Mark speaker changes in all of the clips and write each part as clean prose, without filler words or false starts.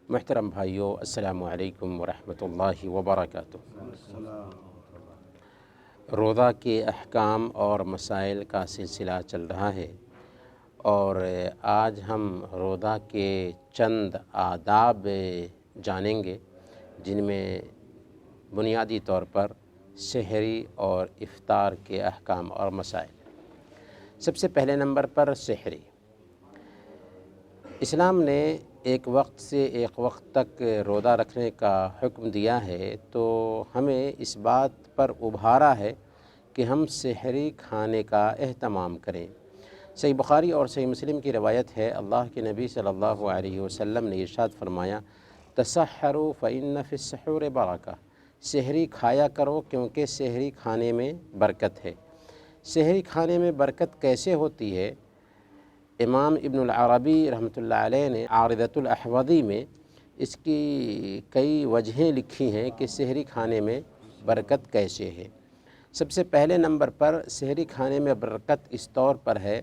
Speaker 1: محترم بھائیو، السلام علیکم ورحمۃ اللہ وبرکاتہ۔ روزہ کے احکام اور مسائل کا سلسلہ چل رہا ہے، اور آج ہم روزہ کے چند آداب جانیں گے، جن میں بنیادی طور پر سحری اور افطار کے احکام اور مسائل۔ سب سے پہلے نمبر پر سحری۔ اسلام نے ایک وقت سے ایک وقت تک روزہ رکھنے کا حکم دیا ہے، تو ہمیں اس بات پر ابھارا ہے کہ ہم سحری کھانے کا اہتمام کریں۔ صحیح بخاری اور صحیح مسلم کی روایت ہے، اللہ کے نبی صلی اللہ علیہ وسلم نے ارشاد فرمایا، تسحروا فإن فی السحور برکہ، سحری کھایا کرو کیونکہ سحری کھانے میں برکت ہے۔ سحری کھانے میں برکت کیسے ہوتی ہے؟ امام ابن العربی رحمۃ اللہ علیہ نے عارضۃ الاحوذی میں اس کی کئی وجہیں لکھی ہیں کہ سحری کھانے میں برکت کیسے ہے۔ سب سے پہلے نمبر پر سحری کھانے میں برکت اس طور پر ہے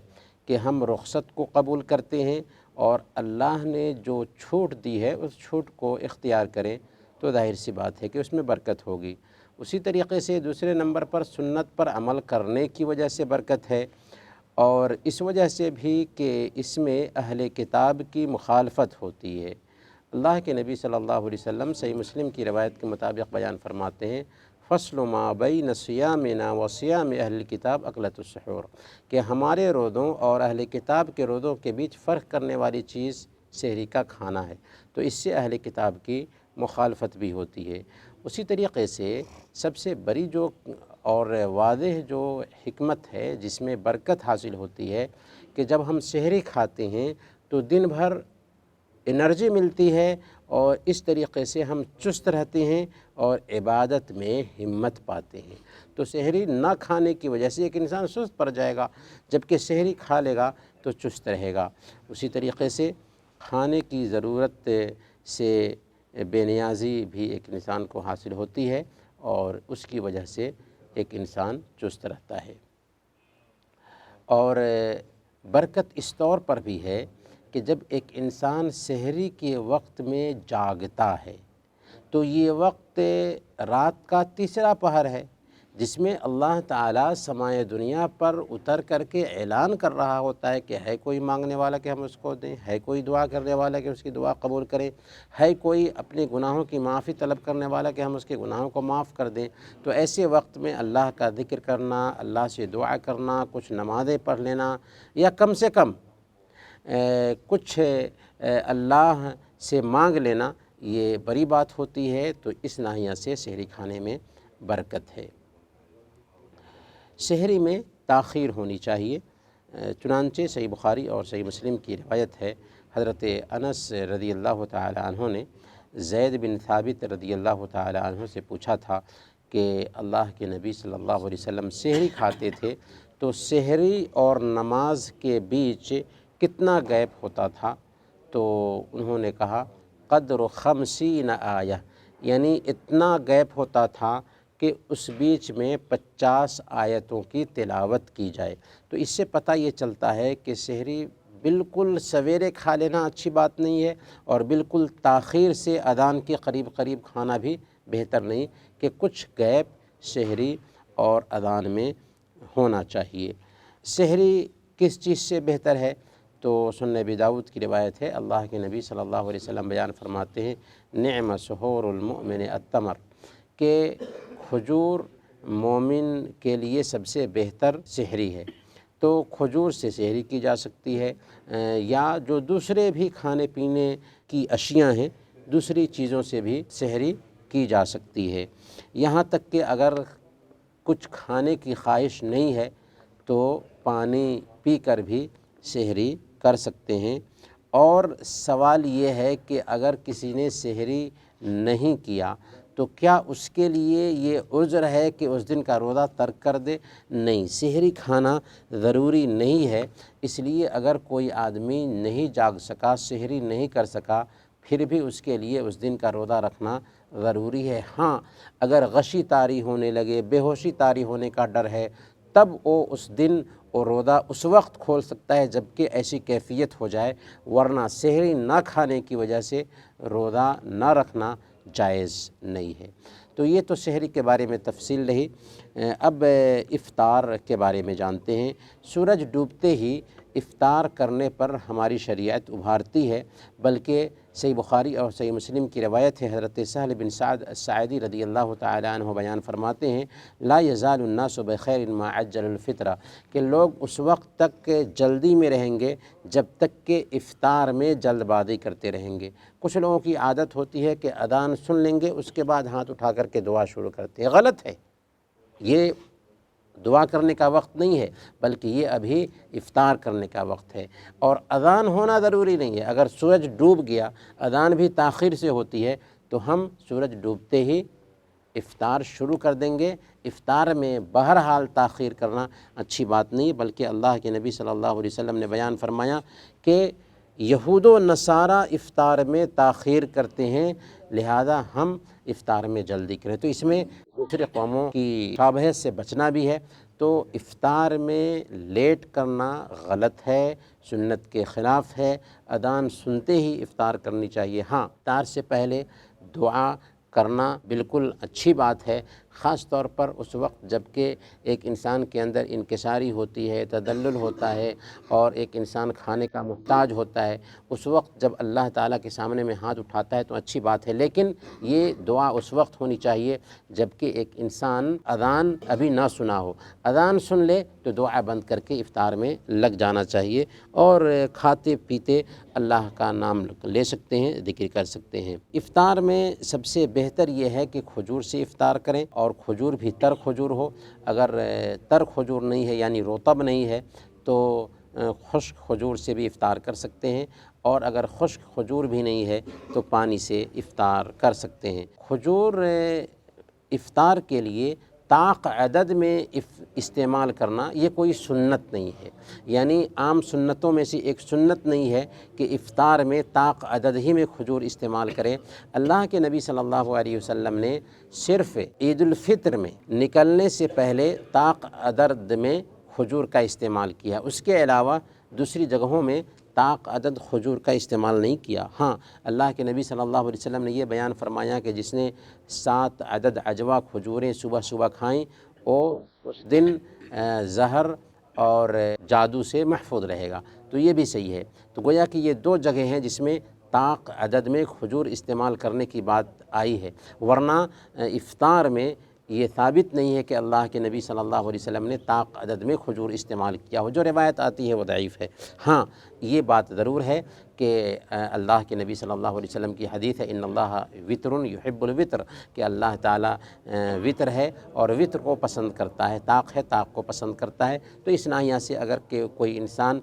Speaker 1: کہ ہم رخصت کو قبول کرتے ہیں، اور اللہ نے جو چھوٹ دی ہے اس چھوٹ کو اختیار کریں، تو ظاہر سی بات ہے کہ اس میں برکت ہوگی۔ اسی طریقے سے دوسرے نمبر پر سنت پر عمل کرنے کی وجہ سے برکت ہے، اور اس وجہ سے بھی کہ اس میں اہل کتاب کی مخالفت ہوتی ہے۔ اللہ کے نبی صلی اللہ علیہ وسلم صحیح مسلم کی روایت کے مطابق بیان فرماتے ہیں، فصل ما بین صیامنا و صیام اہل الکتاب اکلۃ السحور، کہ ہمارے روزوں اور اہل کتاب کے روزوں کے بیچ فرق کرنے والی چیز سحری کا کھانا ہے، تو اس سے اہل کتاب کی مخالفت بھی ہوتی ہے۔ اسی طریقے سے سب سے بڑی جو اور واضح جو حکمت ہے جس میں برکت حاصل ہوتی ہے کہ جب ہم سحری کھاتے ہیں تو دن بھر انرجی ملتی ہے، اور اس طریقے سے ہم چست رہتے ہیں اور عبادت میں ہمت پاتے ہیں۔ تو سحری نہ کھانے کی وجہ سے ایک انسان سست پڑ جائے گا، جبکہ سحری کھا لے گا تو چست رہے گا۔ اسی طریقے سے کھانے کی ضرورت سے بے نیازی بھی ایک انسان کو حاصل ہوتی ہے، اور اس کی وجہ سے ایک انسان چست رہتا ہے۔ اور برکت اس طور پر بھی ہے کہ جب ایک انسان سحری کے وقت میں جاگتا ہے تو یہ وقت رات کا تیسرا پہر ہے، جس میں اللہ تعالیٰ سمائے دنیا پر اتر کر کے اعلان کر رہا ہوتا ہے کہ ہے کوئی مانگنے والا کہ ہم اس کو دیں، ہے کوئی دعا کرنے والا کہ اس کی دعا قبول کریں، ہے کوئی اپنے گناہوں کی معافی طلب کرنے والا کہ ہم اس کے گناہوں کو معاف کر دیں۔ تو ایسے وقت میں اللہ کا ذکر کرنا، اللہ سے دعا کرنا، کچھ نمازیں پڑھ لینا، یا کم سے کم کچھ اللہ سے مانگ لینا، یہ بڑی بات ہوتی ہے۔ تو اس ناحیہ سے سحری کھانے میں برکت ہے۔ سحری میں تاخیر ہونی چاہیے، چنانچہ صحیح بخاری اور صحیح مسلم کی روایت ہے، حضرت انس رضی اللہ تعالی عنہ نے زید بن ثابت رضی اللہ تعالی عنہ سے پوچھا تھا کہ اللہ کے نبی صلی اللہ علیہ وسلم سحری کھاتے تھے تو سحری اور نماز کے بیچ کتنا گیپ ہوتا تھا؟ تو انہوں نے کہا قدر 50 آیہ، یعنی اتنا گیپ ہوتا تھا کہ اس بیچ میں 50 آیتوں کی تلاوت کی جائے۔ تو اس سے پتہ یہ چلتا ہے کہ سحری بالکل سویرے کھا لینا اچھی بات نہیں ہے، اور بالکل تاخیر سے اذان کے قریب قریب کھانا بھی بہتر نہیں، کہ کچھ گیپ سحری اور اذان میں ہونا چاہیے۔ سحری کس چیز سے بہتر ہے؟ تو سنن ابی داؤد کی روایت ہے، اللہ کے نبی صلی اللہ علیہ وسلم بیان فرماتے ہیں، نعم سحور المؤمن التمر، کہ کھجور مومن کے لیے سب سے بہتر سحری ہے۔ تو کھجور سے سحری کی جا سکتی ہے، یا جو دوسرے بھی کھانے پینے کی اشیاء ہیں، دوسری چیزوں سے بھی سحری کی جا سکتی ہے۔ یہاں تک کہ اگر کچھ کھانے کی خواہش نہیں ہے تو پانی پی کر بھی سحری کر سکتے ہیں۔ اور سوال یہ ہے کہ اگر کسی نے سحری نہیں کیا تو کیا اس کے لیے یہ عذر ہے کہ اس دن کا روزہ ترک کر دے؟ نہیں، سحری کھانا ضروری نہیں ہے۔ اس لیے اگر کوئی آدمی نہیں جاگ سکا، سحری نہیں کر سکا، پھر بھی اس کے لیے اس دن کا روزہ رکھنا ضروری ہے۔ ہاں، اگر غشی طاری ہونے لگے، بے ہوشی طاری ہونے کا ڈر ہے، تب وہ اس دن اور روزہ اس وقت کھول سکتا ہے جب کہ ایسی کیفیت ہو جائے، ورنہ سحری نہ کھانے کی وجہ سے روزہ نہ رکھنا جائز نہیں ہے۔ تو یہ تو سحری کے بارے میں تفصیل رہی۔ اب افطار کے بارے میں جانتے ہیں۔ سورج ڈوبتے ہی افطار کرنے پر ہماری شریعت ابھارتی ہے، بلکہ صحیح بخاری اور صحیح مسلم کی روایت ہے، حضرت سہل بن سعد الساعدی رضی اللہ تعالی عنہ بیان فرماتے ہیں، لا یزال الناس بخیر ما عجل الفطر، کہ لوگ اس وقت تک جلدی میں رہیں گے جب تک کہ افطار میں جلد بازی کرتے رہیں گے۔ کچھ لوگوں کی عادت ہوتی ہے کہ اذان سن لیں گے، اس کے بعد ہاتھ اٹھا کر کے دعا شروع کرتے ہیں، غلط ہے۔ یہ دعا کرنے کا وقت نہیں ہے، بلکہ یہ ابھی افطار کرنے کا وقت ہے، اور اذان ہونا ضروری نہیں ہے۔ اگر سورج ڈوب گیا، اذان بھی تاخیر سے ہوتی ہے، تو ہم سورج ڈوبتے ہی افطار شروع کر دیں گے۔ افطار میں بہرحال تاخیر کرنا اچھی بات نہیں، بلکہ اللہ کے نبی صلی اللہ علیہ وسلم نے بیان فرمایا کہ یہود و نصارہ افطار میں تاخیر کرتے ہیں، لہذا ہم افطار میں جلدی کریں۔ تو اس میں دوسرے قوموں کی شابہت سے بچنا بھی ہے۔ تو افطار میں لیٹ کرنا غلط ہے، سنت کے خلاف ہے۔ اذان سنتے ہی افطار کرنی چاہیے۔ ہاں، افطار سے پہلے دعا کرنا بالکل اچھی بات ہے، خاص طور پر اس وقت جب کہ ایک انسان کے اندر انکساری ہوتی ہے، تدلل ہوتا ہے، اور ایک انسان کھانے کا محتاج ہوتا ہے۔ اس وقت جب اللہ تعالیٰ کے سامنے میں ہاتھ اٹھاتا ہے تو اچھی بات ہے، لیکن یہ دعا اس وقت ہونی چاہیے جب کہ ایک انسان اذان ابھی نہ سنا ہو۔ اذان سن لے تو دعا بند کر کے افطار میں لگ جانا چاہیے، اور کھاتے پیتے اللہ کا نام لے سکتے ہیں، ذکر کر سکتے ہیں۔ افطار میں سب سے بہتر یہ ہے کہ کھجور سے افطار کریں، اور کھجور بھی تر کھجور ہو۔ اگر تر کھجور نہیں ہے یعنی رطب نہیں ہے تو خشک کھجور سے بھی افطار کر سکتے ہیں، اور اگر خشک کھجور بھی نہیں ہے تو پانی سے افطار کر سکتے ہیں۔ کھجور افطار کے لیے طاق عدد میں استعمال کرنا یہ کوئی سنت نہیں ہے، یعنی عام سنتوں میں سے ایک سنت نہیں ہے کہ افطار میں طاق عدد ہی میں کھجور استعمال کریں۔ اللہ کے نبی صلی اللہ علیہ وسلم نے صرف عید الفطر میں نکلنے سے پہلے طاق عدد میں کھجور کا استعمال کیا، اس کے علاوہ دوسری جگہوں میں طاق عدد کھجور کا استعمال نہیں کیا۔ ہاں، اللہ کے نبی صلی اللہ علیہ وسلم نے یہ بیان فرمایا کہ جس نے 7 عدد عجوا کھجوریں صبح صبح کھائیں وہ اس دن زہر اور جادو سے محفوظ رہے گا، تو یہ بھی صحیح ہے۔ تو گویا کہ یہ 2 جگہیں ہیں جس میں طاق عدد میں کھجور استعمال کرنے کی بات آئی ہے، ورنہ افطار میں یہ ثابت نہیں ہے کہ اللہ کے نبی صلی اللہ علیہ وسلم نے طاق عدد میں کھجور استعمال کیا ہو۔ جو روایت آتی ہے وہ ضعیف ہے۔ ہاں، یہ بات ضرور ہے کہ اللہ کے نبی صلی اللہ علیہ وسلم کی حدیث ہے، ان اللہ وطر یحب الوطر، کہ اللہ تعالیٰ وطر ہے اور وطر کو پسند کرتا ہے، طاق ہے طاق کو پسند کرتا ہے۔ تو اس ناحیہ سے اگر کہ کوئی انسان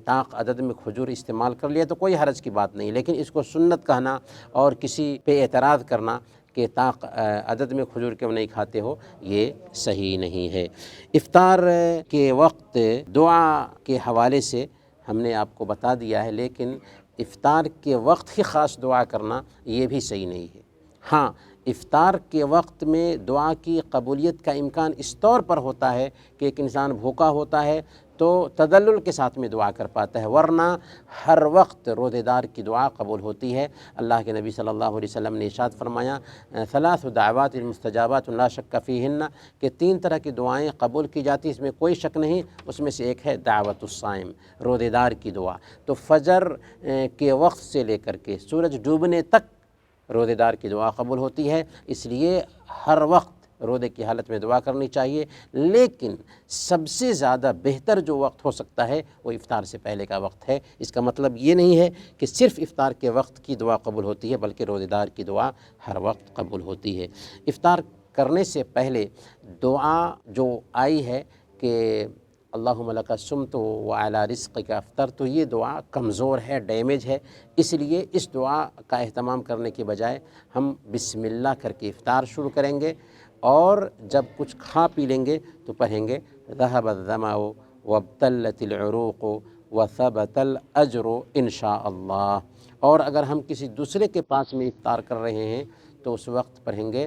Speaker 1: طاق عدد میں کھجور استعمال کر لیا تو کوئی حرج کی بات نہیں، لیکن اس کو سنت کہنا اور کسی پہ اعتراض کرنا کہ طاق عدد میں کھجور کیوں نہیں کھاتے ہو، یہ صحیح نہیں ہے۔ افطار کے وقت دعا کے حوالے سے ہم نے آپ کو بتا دیا ہے، لیکن افطار کے وقت ہی خاص دعا کرنا یہ بھی صحیح نہیں ہے۔ ہاں، افطار کے وقت میں دعا کی قبولیت کا امکان اس طور پر ہوتا ہے کہ ایک انسان بھوکا ہوتا ہے تو تدلل کے ساتھ میں دعا کر پاتا ہے، ورنہ ہر وقت روزے دار کی دعا قبول ہوتی ہے۔ اللہ کے نبی صلی اللہ علیہ وسلم نے ارشاد فرمایا، 3 دعوات مستجابات لا شک فیہن، کہ 3 طرح کی دعائیں قبول کی جاتی، اس میں کوئی شک نہیں، اس میں سے ایک ہے دعوت الصائم، روزے دار کی دعا۔ تو فجر کے وقت سے لے کر کے سورج ڈوبنے تک روزے دار کی دعا قبول ہوتی ہے، اس لیے ہر وقت روزے کی حالت میں دعا کرنی چاہیے، لیکن سب سے زیادہ بہتر جو وقت ہو سکتا ہے وہ افطار سے پہلے کا وقت ہے۔ اس کا مطلب یہ نہیں ہے کہ صرف افطار کے وقت کی دعا قبول ہوتی ہے، بلکہ روزے دار کی دعا ہر وقت قبول ہوتی ہے۔ افطار کرنے سے پہلے دعا جو آئی ہے کہ اللہم لک صمت وعلی رزقک افطرت، تو یہ دعا کمزور ہے، ڈیمیج ہے، اس لیے اس دعا کا اہتمام کرنے کے بجائے ہم بسم اللہ کر کے افطار شروع کریں گے، اور جب کچھ کھا پی لیں گے تو پڑھیں گے ذہب الظمأ وابتلت العروق وثبت الاجر انشاء اللہ۔ اور اگر ہم کسی دوسرے کے پاس میں افطار کر رہے ہیں تو اس وقت پڑھیں گے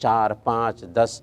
Speaker 1: 4, 5, 10